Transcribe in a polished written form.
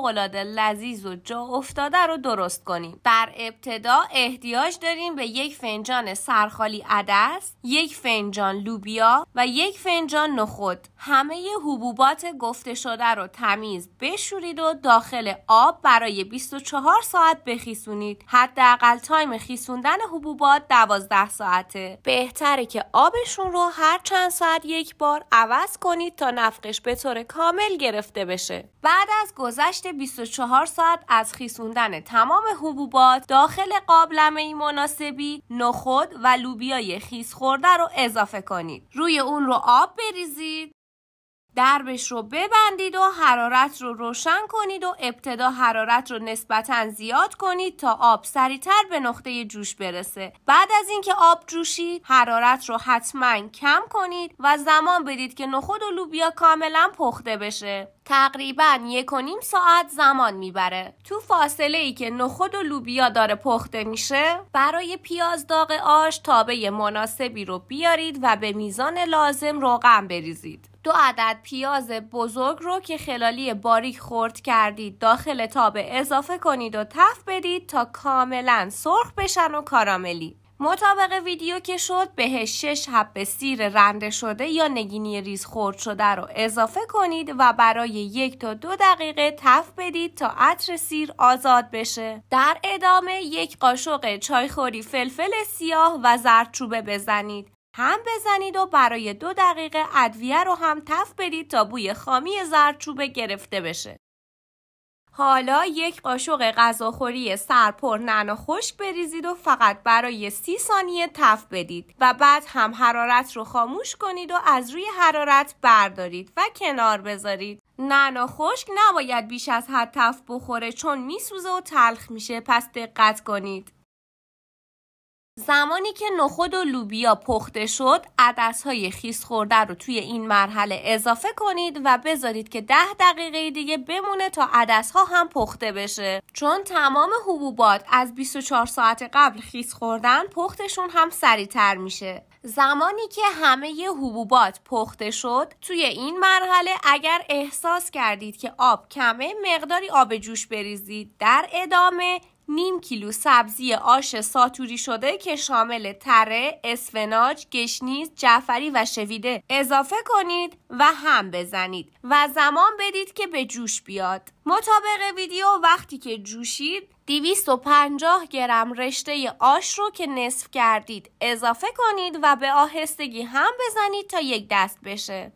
فوق‌العاده لذیذ و جا افتاده رو درست کنیم. در ابتدا احتیاج داریم به 1 فنجان سرخالی عدس، 1 فنجان لوبیا و 1 فنجان نخود. همه حبوبات گفته شده رو تمیز بشورید و داخل آب برای 24 ساعت بخیسونید. حداقل تایم خیسوندن حبوبات 12 ساعته. بهتره که آبشون رو هر چند ساعت یک بار عوض کنید تا نفقش به طور کامل گرفته بشه. بعد از گذشت 24 ساعت از خیسوندن تمام حبوبات، داخل قابلمه مناسبی نخود و لوبیای خیس خورده رو اضافه کنید. روی اون رو آب بریزید، دربش رو ببندید و حرارت رو روشن کنید و ابتدا حرارت رو نسبتاً زیاد کنید تا آب سریعتر به نقطه جوش برسه. بعد از اینکه آب جوشید، حرارت رو حتما کم کنید و زمان بدید که نخود و لوبیا کاملا پخته بشه. تقریباً 1.5 ساعت زمان میبره. تو فاصله ای که نخود و لوبیا داره پخته میشه، برای پیاز داغ آش تابه مناسبی رو بیارید و به میزان لازم روغن بریزید. 2 عدد پیاز بزرگ رو که خلالی باریک خرد کردید داخل تابه اضافه کنید و تف بدید تا کاملا سرخ بشن و کاراملی. مطابق ویدیو که شد بهش 6 حبه سیر رنده شده یا نگینی ریز خرد شده رو اضافه کنید و برای 1 تا 2 دقیقه تف بدید تا عطر سیر آزاد بشه. در ادامه 1 قاشق چایخوری فلفل سیاه و زردچوبه بزنید. هم بزنید و برای 2 دقیقه ادویه رو هم تف بدید تا بوی خامی زردچوبه گرفته بشه. حالا 1 قاشق غذاخوری سرپر نعنا خشک بریزید و فقط برای 30 ثانیه تف بدید و بعد هم حرارت رو خاموش کنید و از روی حرارت بردارید و کنار بذارید. نعنا خشک نباید بیش از حد تف بخوره چون میسوزه و تلخ میشه، پس دقت کنید. زمانی که نخود و لوبیا پخته شد، عدس‌های خیس خورده رو توی این مرحله اضافه کنید و بذارید که 10 دقیقه دیگه بمونه تا عدس‌ها هم پخته بشه. چون تمام حبوبات از 24 ساعت قبل خیس خوردن، پختشون هم سریع‌تر میشه. زمانی که همه حبوبات پخته شد، توی این مرحله اگر احساس کردید که آب کمه، مقداری آب جوش بریزید. در ادامه 0.5 کیلو سبزی آش ساتوری شده که شامل تره، اسفناج، گشنیز، جعفری و شویده اضافه کنید و هم بزنید و زمان بدید که به جوش بیاد. مطابق ویدیو وقتی که جوشید 250 گرم رشته آش رو که نصف کردید اضافه کنید و به آهستگی هم بزنید تا یک دست بشه.